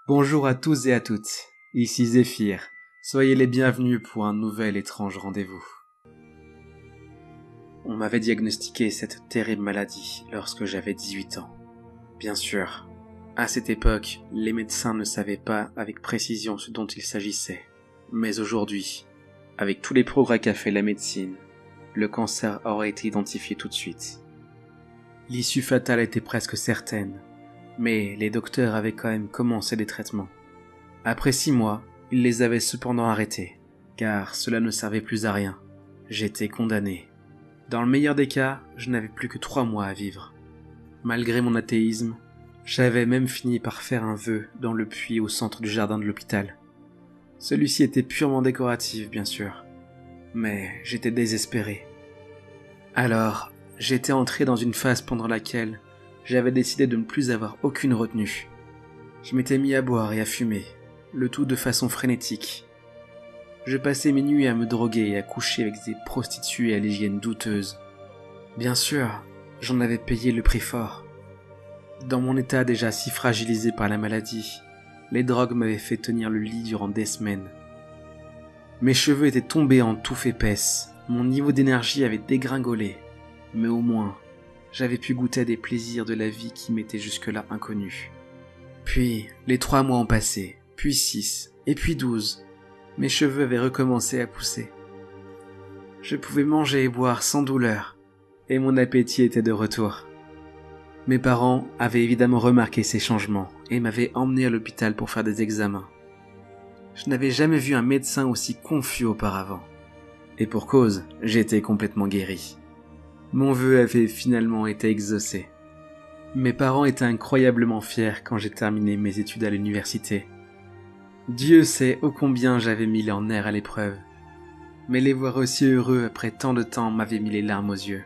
Bonjour à tous et à toutes, ici Zéphyr, soyez les bienvenus pour un nouvel étrange rendez-vous. On m'avait diagnostiqué cette terrible maladie lorsque j'avais 18 ans. Bien sûr, à cette époque, les médecins ne savaient pas avec précision ce dont il s'agissait. Mais aujourd'hui, avec tous les progrès qu'a fait la médecine, le cancer aurait été identifié tout de suite. L'issue fatale était presque certaine, mais les docteurs avaient quand même commencé des traitements. Après 6 mois, ils les avaient cependant arrêtés, car cela ne servait plus à rien. J'étais condamné. Dans le meilleur des cas, je n'avais plus que 3 mois à vivre. Malgré mon athéisme, j'avais même fini par faire un vœu dans le puits au centre du jardin de l'hôpital. Celui-ci était purement décoratif, bien sûr, mais j'étais désespéré. Alors, j'étais entré dans une phase pendant laquelle j'avais décidé de ne plus avoir aucune retenue. Je m'étais mis à boire et à fumer, le tout de façon frénétique. Je passais mes nuits à me droguer et à coucher avec des prostituées à l'hygiène douteuse. Bien sûr, j'en avais payé le prix fort. Dans mon état déjà si fragilisé par la maladie, les drogues m'avaient fait tenir le lit durant des semaines. Mes cheveux étaient tombés en touffes épaisses, mon niveau d'énergie avait dégringolé, mais au moins, j'avais pu goûter à des plaisirs de la vie qui m'étaient jusque-là inconnus. Puis, les 3 mois ont passé, puis 6, et puis 12. Mes cheveux avaient recommencé à pousser. Je pouvais manger et boire sans douleur, et mon appétit était de retour. Mes parents avaient évidemment remarqué ces changements et m'avaient emmené à l'hôpital pour faire des examens. Je n'avais jamais vu un médecin aussi confus auparavant. Et pour cause, j'étais complètement guéri. Mon vœu avait finalement été exaucé. Mes parents étaient incroyablement fiers quand j'ai terminé mes études à l'université. Dieu sait ô combien j'avais mis leur nerfs à l'épreuve. Mais les voir aussi heureux après tant de temps m'avait mis les larmes aux yeux.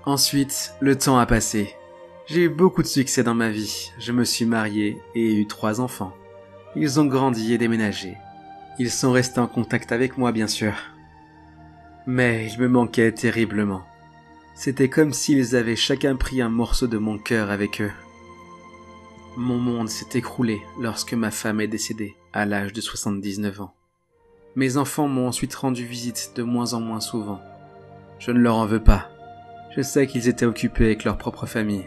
Ensuite, le temps a passé. J'ai eu beaucoup de succès dans ma vie. Je me suis marié et ai eu 3 enfants. Ils ont grandi et déménagé. Ils sont restés en contact avec moi, bien sûr. Mais ils me manquaient terriblement. C'était comme s'ils avaient chacun pris un morceau de mon cœur avec eux. Mon monde s'est écroulé lorsque ma femme est décédée à l'âge de 79 ans. Mes enfants m'ont ensuite rendu visite de moins en moins souvent. Je ne leur en veux pas. Je sais qu'ils étaient occupés avec leur propre famille.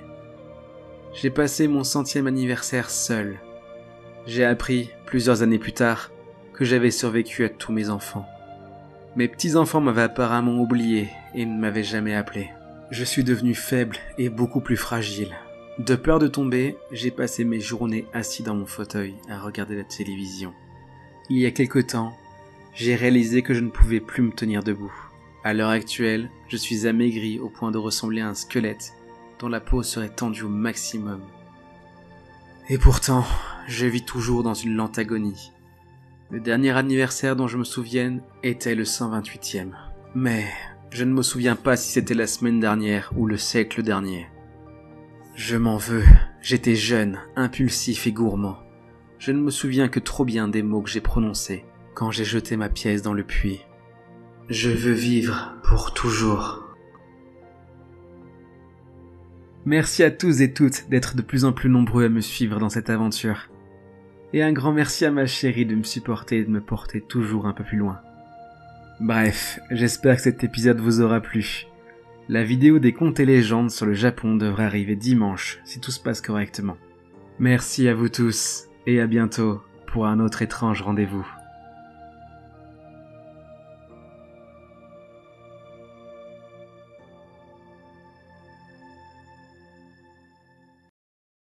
J'ai passé mon 100e anniversaire seul. J'ai appris, plusieurs années plus tard, que j'avais survécu à tous mes enfants. Mes petits-enfants m'avaient apparemment oublié et ne m'avaient jamais appelé. Je suis devenu faible et beaucoup plus fragile. De peur de tomber, j'ai passé mes journées assis dans mon fauteuil à regarder la télévision. Il y a quelque temps, j'ai réalisé que je ne pouvais plus me tenir debout. À l'heure actuelle, je suis amaigri au point de ressembler à un squelette dont la peau serait tendue au maximum. Et pourtant, je vis toujours dans une lente agonie. Le dernier anniversaire dont je me souvienne était le 128e. Mais je ne me souviens pas si c'était la semaine dernière ou le siècle dernier. Je m'en veux, j'étais jeune, impulsif et gourmand. Je ne me souviens que trop bien des mots que j'ai prononcés quand j'ai jeté ma pièce dans le puits. Je veux vivre pour toujours. Merci à tous et toutes d'être de plus en plus nombreux à me suivre dans cette aventure. Et un grand merci à ma chérie de me supporter et de me porter toujours un peu plus loin. Bref, j'espère que cet épisode vous aura plu. La vidéo des contes et légendes sur le Japon devrait arriver dimanche, si tout se passe correctement. Merci à vous tous, et à bientôt pour un autre étrange rendez-vous.